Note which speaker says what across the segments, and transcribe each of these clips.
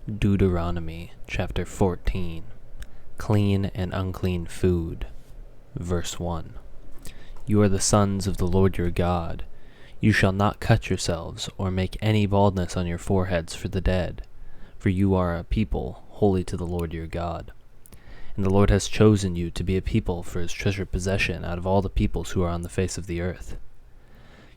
Speaker 1: Deuteronomy chapter 14, Clean and Unclean Food. Verse 1. You are the sons of the Lord your God. You shall not cut yourselves, or make any baldness on your foreheads for the dead, for you are a people holy to the Lord your God. And the Lord has chosen you to be a people for his treasured possession out of all the peoples who are on the face of the earth.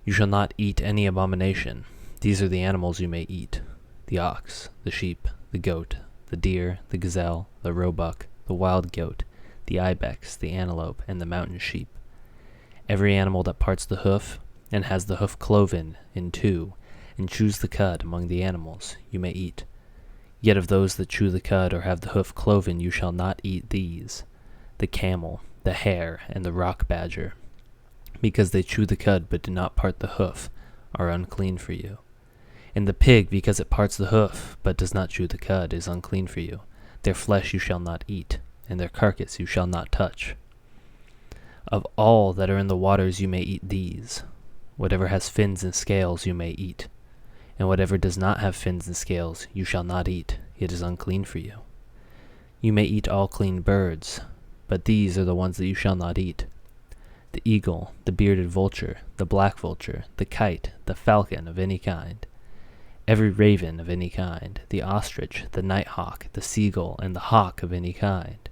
Speaker 1: You shall not eat any abomination. These are the animals you may eat: the ox, the sheep, the goat, the deer, the gazelle, the roebuck, the wild goat, the ibex, the antelope, and the mountain sheep. Every animal that parts the hoof, and has the hoof cloven in two, and chews the cud among the animals, you may eat. Yet of those that chew the cud or have the hoof cloven you shall not eat these: the camel, the hare, and the rock badger, because they chew the cud but do not part the hoof, are unclean for you. And the pig, because it parts the hoof, but does not chew the cud, is unclean for you. Their flesh you shall not eat, and their carcass you shall not touch. Of all that are in the waters you may eat these. Whatever has fins and scales you may eat, and whatever does not have fins and scales you shall not eat. It is unclean for you. You may eat all clean birds, but these are the ones that you shall not eat: the eagle, the bearded vulture, the black vulture, the kite, the falcon of any kind, every raven of any kind, the ostrich, the nighthawk, the seagull, and the hawk of any kind,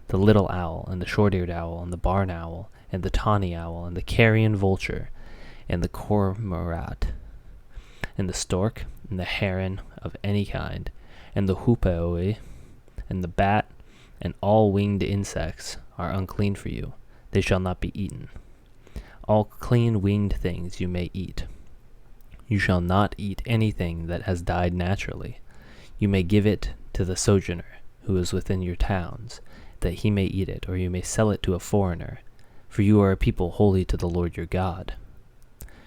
Speaker 1: the little owl, and the short-eared owl, and the barn owl, and the tawny owl, and the carrion vulture, and the cormorant, and the stork, and the heron of any kind, and the hoopoe, and the bat, and all winged insects are unclean for you. They shall not be eaten. All clean winged things you may eat. You shall not eat anything that has died naturally. You may give it to the sojourner who is within your towns, that he may eat it, or you may sell it to a foreigner, for you are a people holy to the Lord your God.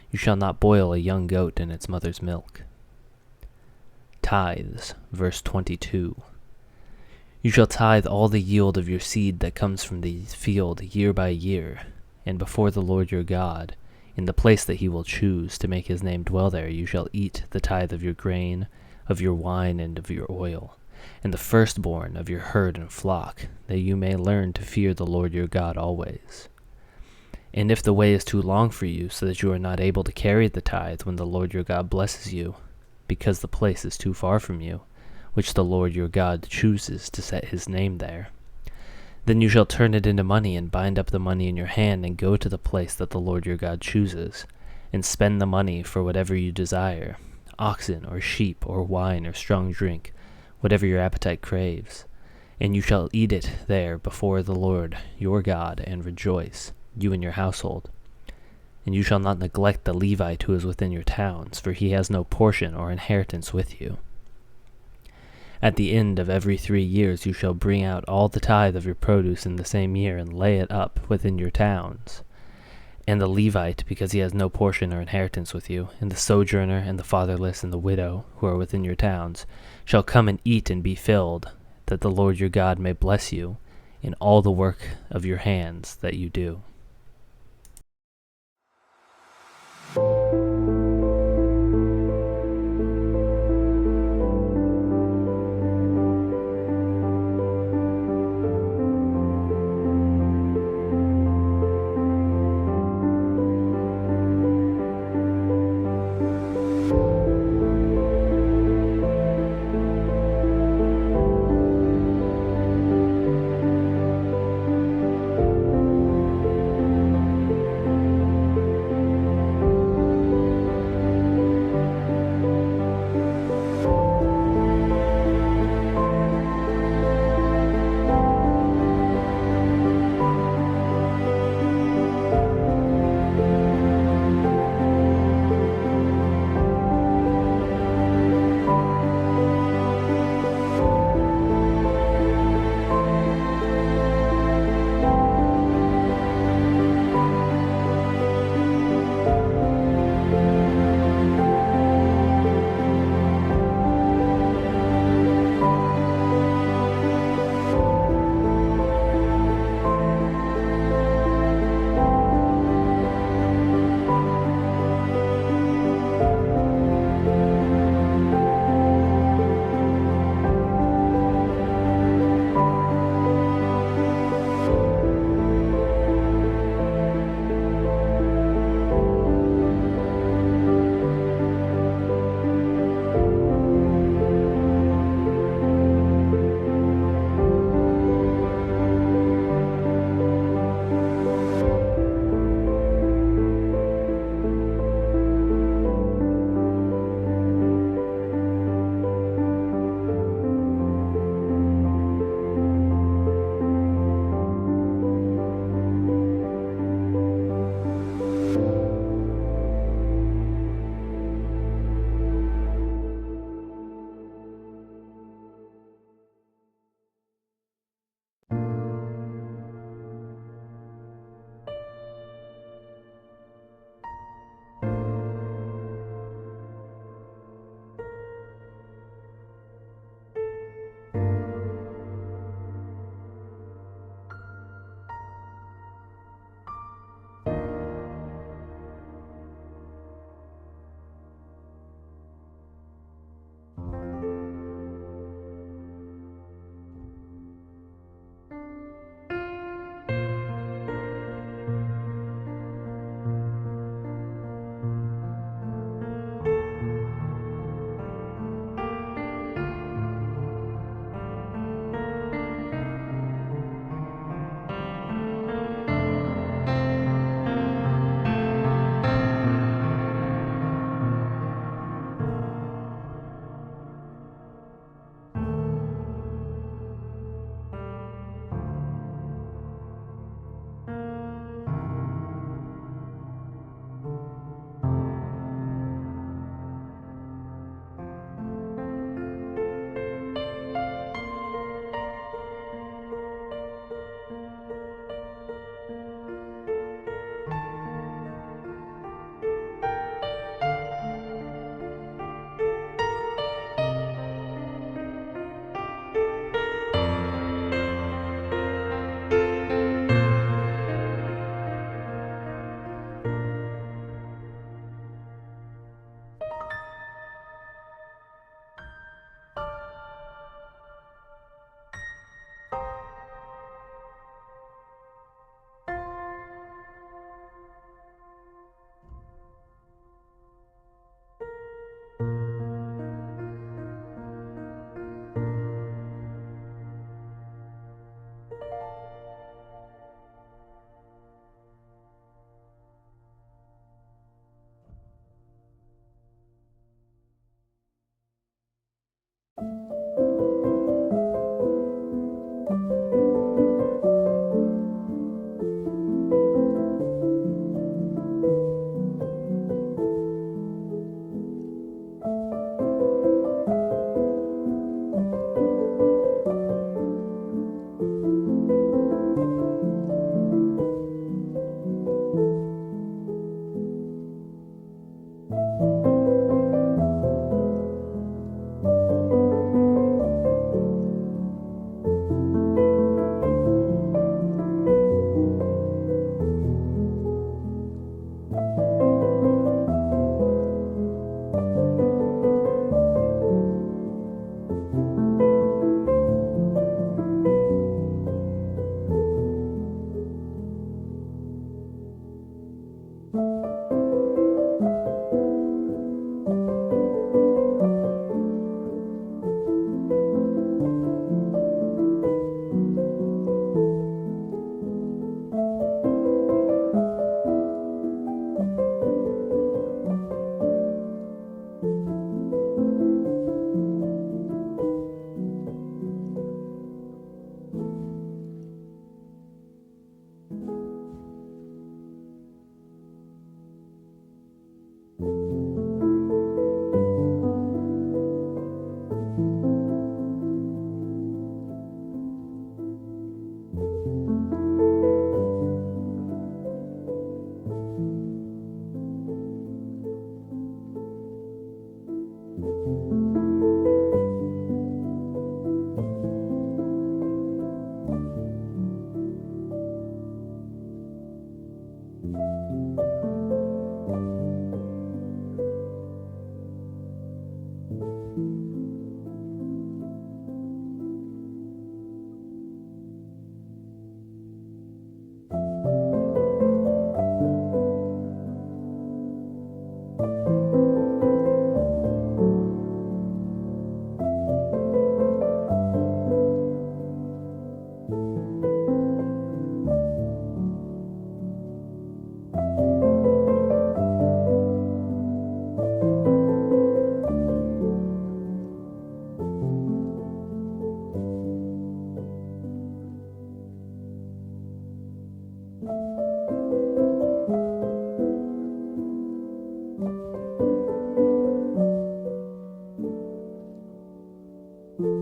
Speaker 1: You shall not boil a young goat in its mother's milk. Tithes, verse 22. You shall tithe all the yield of your seed that comes from the field year by year, and before the Lord your God, in the place that he will choose to make his name dwell there, you shall eat the tithe of your grain, of your wine, and of your oil, and the firstborn of your herd and flock, that you may learn to fear the Lord your God always. And if the way is too long for you, so that you are not able to carry the tithe when the Lord your God blesses you, because the place is too far from you, which the Lord your God chooses to set his name there, then you shall turn it into money, and bind up the money in your hand, and go to the place that the Lord your God chooses, and spend the money for whatever you desire: oxen, or sheep, or wine, or strong drink, whatever your appetite craves. And you shall eat it there before the Lord your God, and rejoice, you and your household. And you shall not neglect the Levite who is within your towns, for he has no portion or inheritance with you. At the end of every 3 years you shall bring out all the tithe of your produce in the same year, and lay it up within your towns. And the Levite, because he has no portion or inheritance with you, and the sojourner, and the fatherless, and the widow, who are within your towns, shall come and eat and be filled, that the Lord your God may bless you in all the work of your hands that you do.
Speaker 2: Thank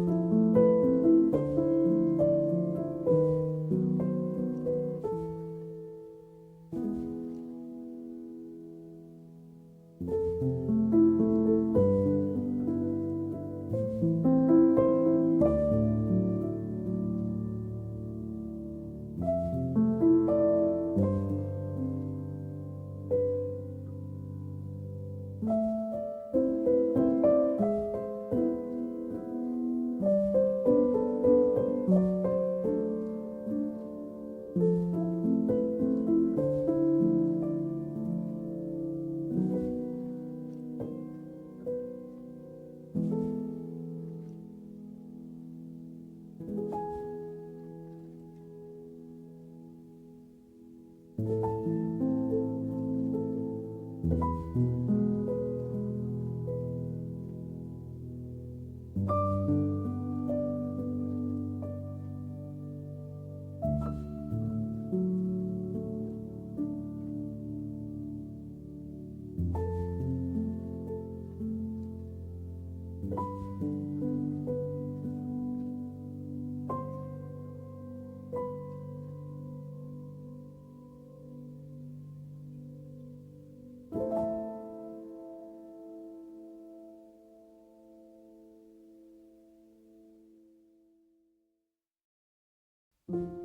Speaker 2: you.